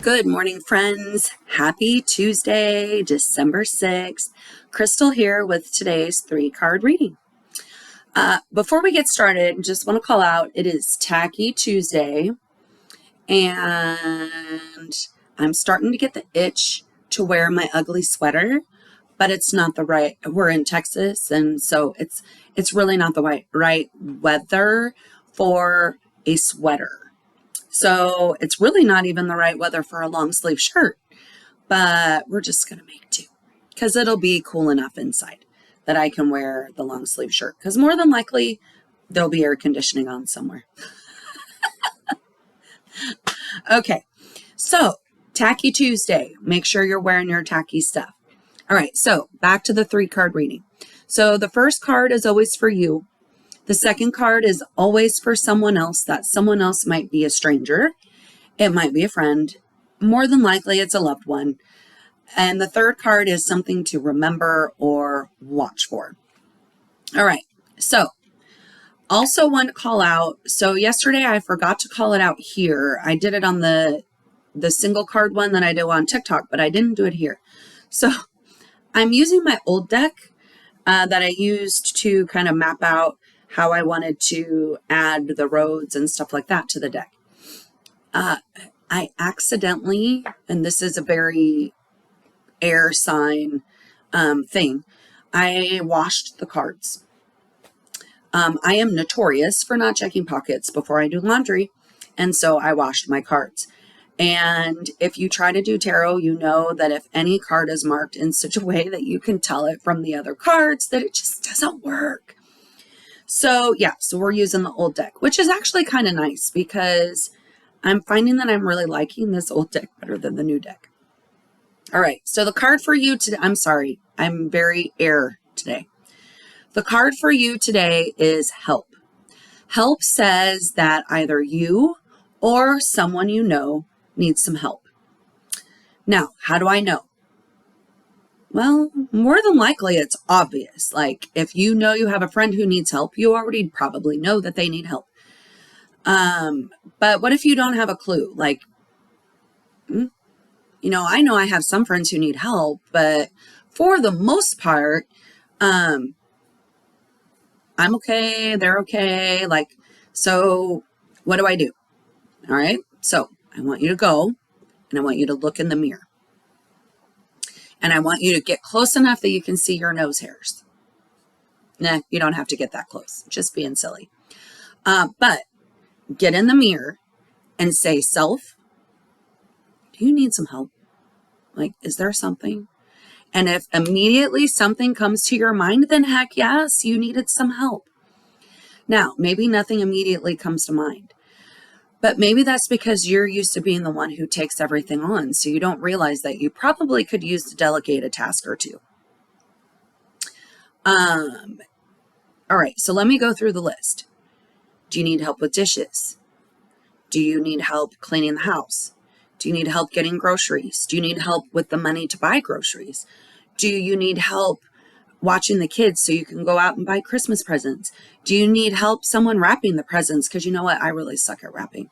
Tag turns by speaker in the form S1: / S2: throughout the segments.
S1: Good morning, friends. Happy Tuesday, December 6th. Crystal here with today's 3-card reading. Before we get started, just want to call out, it is Tacky Tuesday, and I'm starting to get the itch to wear my ugly sweater, but it's not the right, we're in Texas, and so it's really not the right weather for a sweater. So it's really not even the right weather for a long sleeve shirt, but we're just going to make do because it'll be cool enough inside that I can wear the long sleeve shirt because more than likely there'll be air conditioning on somewhere. Okay, so Tacky Tuesday, make sure you're wearing your tacky stuff. All right, so back to the 3-card reading. So the first card is always for you. The second card is always for someone else. That someone else might be a stranger. It might be a friend. More than likely, it's a loved one. And the third card is something to remember or watch for. All right. So also want to call out. So yesterday I forgot to call it out here. I did it on the single card one that I do on TikTok, but I didn't do it here. So I'm using my old deck that I used to kind of map out how I wanted to add the roads and stuff like that to the deck. I accidentally, and this is a very air sign thing, I washed the cards. I am notorious for not checking pockets before I do laundry, and so I washed my cards. And if you try to do tarot, you know that if any card is marked in such a way that you can tell it from the other cards, that it just doesn't work. So yeah, so we're using the old deck, which is actually kind of nice because I'm finding that I'm really liking this old deck better than the new deck. All right, so the card for you today, I'm sorry, I'm very air today. The card for you today is help. Help says that either you or someone you know needs some help. Now, how do I know? Well, more than likely it's obvious. Like if you know you have a friend who needs help, you already probably know that they need help. But what if you don't have a clue? Like, I know I have some friends who need help, but for the most part, I'm okay. They're okay. Like, so what do I do? All right. So I want you to go and I want you to look in the mirror. And I want you to get close enough that you can see your nose hairs. Nah, you don't have to get that close. Just being silly. But get in the mirror and say, self, do you need some help? Like, is there something? And if immediately something comes to your mind, then heck yes, you needed some help. Now, maybe nothing immediately comes to mind. But maybe that's because you're used to being the one who takes everything on. So you don't realize that you probably could use to delegate a task or two. All right, so let me go through the list. Do you need help with dishes? Do you need help cleaning the house? Do you need help getting groceries? Do you need help with the money to buy groceries? Do you need help watching the kids so you can go out and buy Christmas presents? Do you need help someone wrapping the presents? Because you know what? I really suck at wrapping.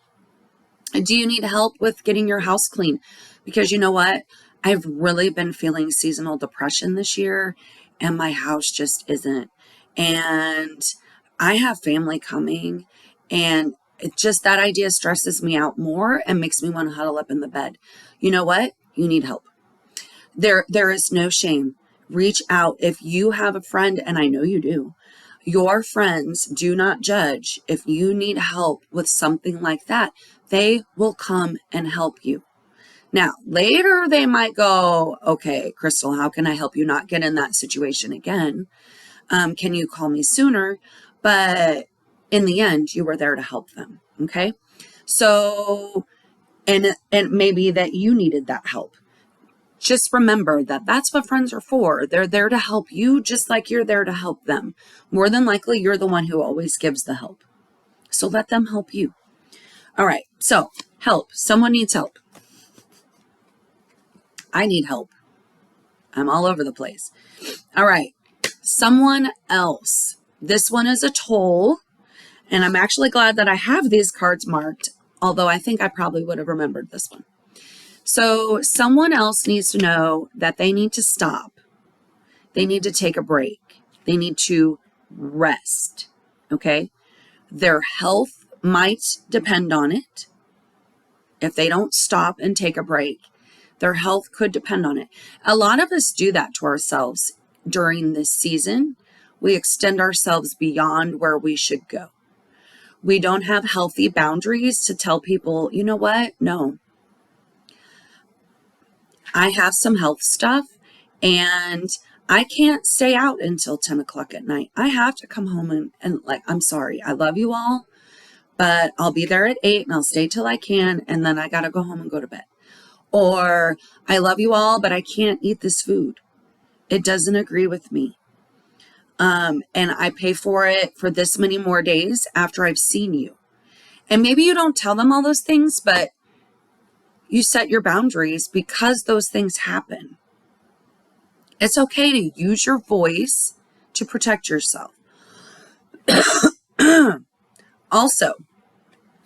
S1: Do you need help with getting your house clean? Because you know what? I've really been feeling seasonal depression this year and my house just isn't. And I have family coming and it just that idea stresses me out more and makes me want to huddle up in the bed. You know what? You need help. There is no shame. Reach out. If you have a friend, and I know you do, your friends do not judge. If you need help with something like that, they will come and help you. Now, later they might go, okay, Crystal, how can I help you not get in that situation again? Can you call me sooner? But in the end, you were there to help them. Okay. So, and maybe that you needed that help. Just remember that that's what friends are for. They're there to help you just like you're there to help them. More than likely, you're the one who always gives the help. So let them help you. All right. So help. Someone needs help. I need help. I'm all over the place. All right. Someone else. This one is a toll. And I'm actually glad that I have these cards marked, although I think I probably would have remembered this one. So someone else needs to know that they need to stop. They need to take a break. They need to rest. Okay. Their health might depend on it. If they don't stop and take a break, their health could depend on it. A lot of us do that to ourselves during this season. We extend ourselves beyond where we should go. We don't have healthy boundaries to tell people, you know what? No, I have some health stuff and I can't stay out until 10 o'clock at night. I have to come home and like, I'm sorry. I love you all, but I'll be there at 8 and I'll stay till I can. And then I got to go home and go to bed. Or I love you all, but I can't eat this food. It doesn't agree with me. And I pay for it for this many more days after I've seen you. And maybe you don't tell them all those things, but you set your boundaries because those things happen. It's okay to use your voice to protect yourself. Also,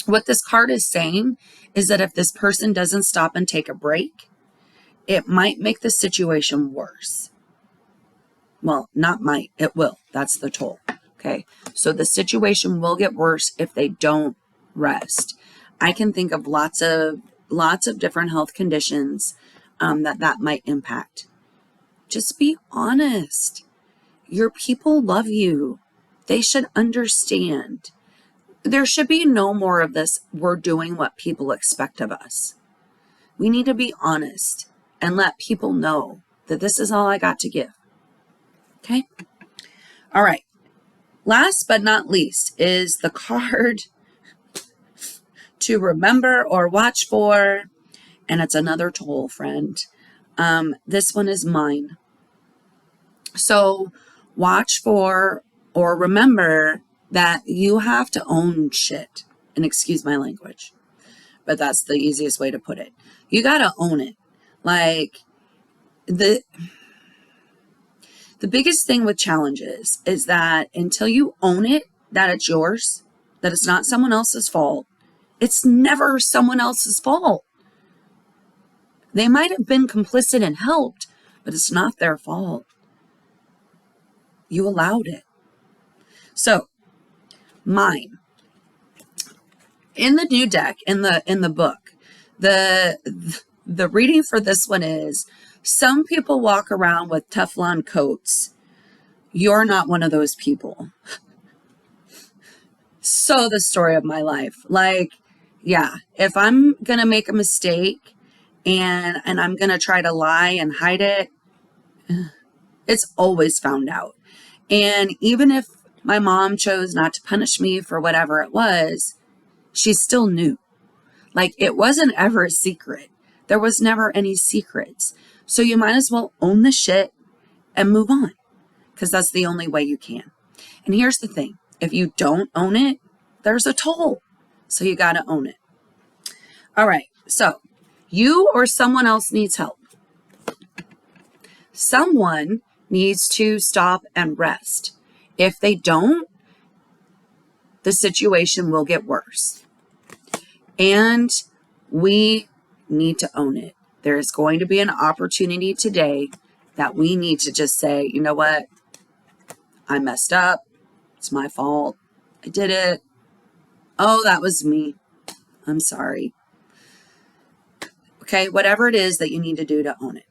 S1: what this card is saying is that if this person doesn't stop and take a break, it might make the situation worse. Well, not might, it will. That's the toll. Okay. So the situation will get worse if they don't rest. I can think of lots of different health conditions that might impact. Just be honest. Your people love you. They should understand. There should be no more of this, we're doing what people expect of us. We need to be honest and let people know that this is all I got to give. Okay? All right. Last but not least is the card to remember or watch for, and it's another toll, friend. This one is mine. So watch for or remember that you have to own shit. And excuse my language, but that's the easiest way to put it. You got to own it. Like the biggest thing with challenges is that until you own it, that it's yours, that it's not someone else's fault, it's never someone else's fault. They might have been complicit and helped, but it's not their fault. You allowed it. So, mine. In the new deck, in the book, the reading for this one is, some people walk around with Teflon coats. You're not one of those people. So the story of my life. Like, yeah, if I'm going to make a mistake and I'm going to try to lie and hide it, it's always found out. And even if my mom chose not to punish me for whatever it was, she still knew. Like, it wasn't ever a secret. There was never any secrets. So you might as well own the shit and move on, because that's the only way you can. And here's the thing. If you don't own it, there's a toll. So you got to own it. All right. So you or someone else needs help. Someone needs to stop and rest. If they don't, the situation will get worse. And we need to own it. There is going to be an opportunity today that we need to just say, you know what? I messed up. It's my fault. I did it. Oh, that was me. I'm sorry. Okay, whatever it is that you need to do to own it.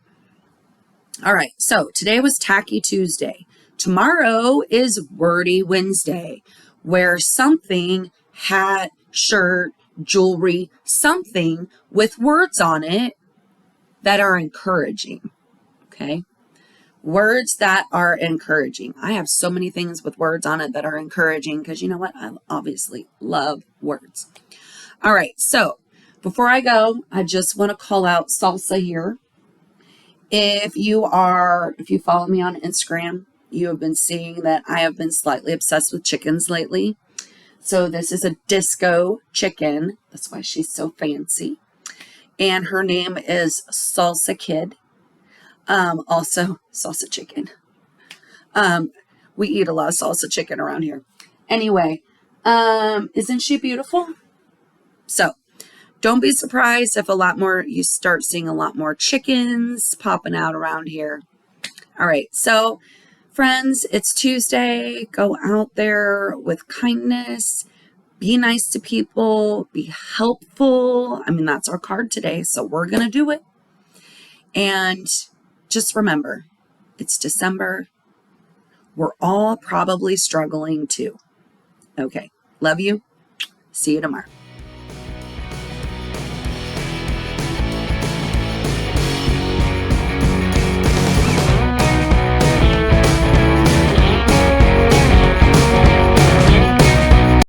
S1: All right, so today was Tacky Tuesday. Tomorrow is Wordy Wednesday, where something, hat, shirt, jewelry, something with words on it that are encouraging. Okay? Words that are encouraging. I have so many things with words on it that are encouraging because you know what? I obviously love words. All right, so before I go, I just want to call out Salsa here. If you follow me on Instagram, you have been seeing that I have been slightly obsessed with chickens lately. So this is a disco chicken. That's why she's so fancy. And her name is Salsa Kid. Also salsa chicken. We eat a lot of salsa chicken around here. Anyway, isn't she beautiful? So Don't be surprised if you start seeing a lot more chickens popping out around here. All right, so friends, it's Tuesday. Go out there with kindness. Be nice to people. Be helpful. I mean, that's our card today, so we're going to do it. And just remember, it's December. We're all probably struggling too. Okay, love you. See you tomorrow.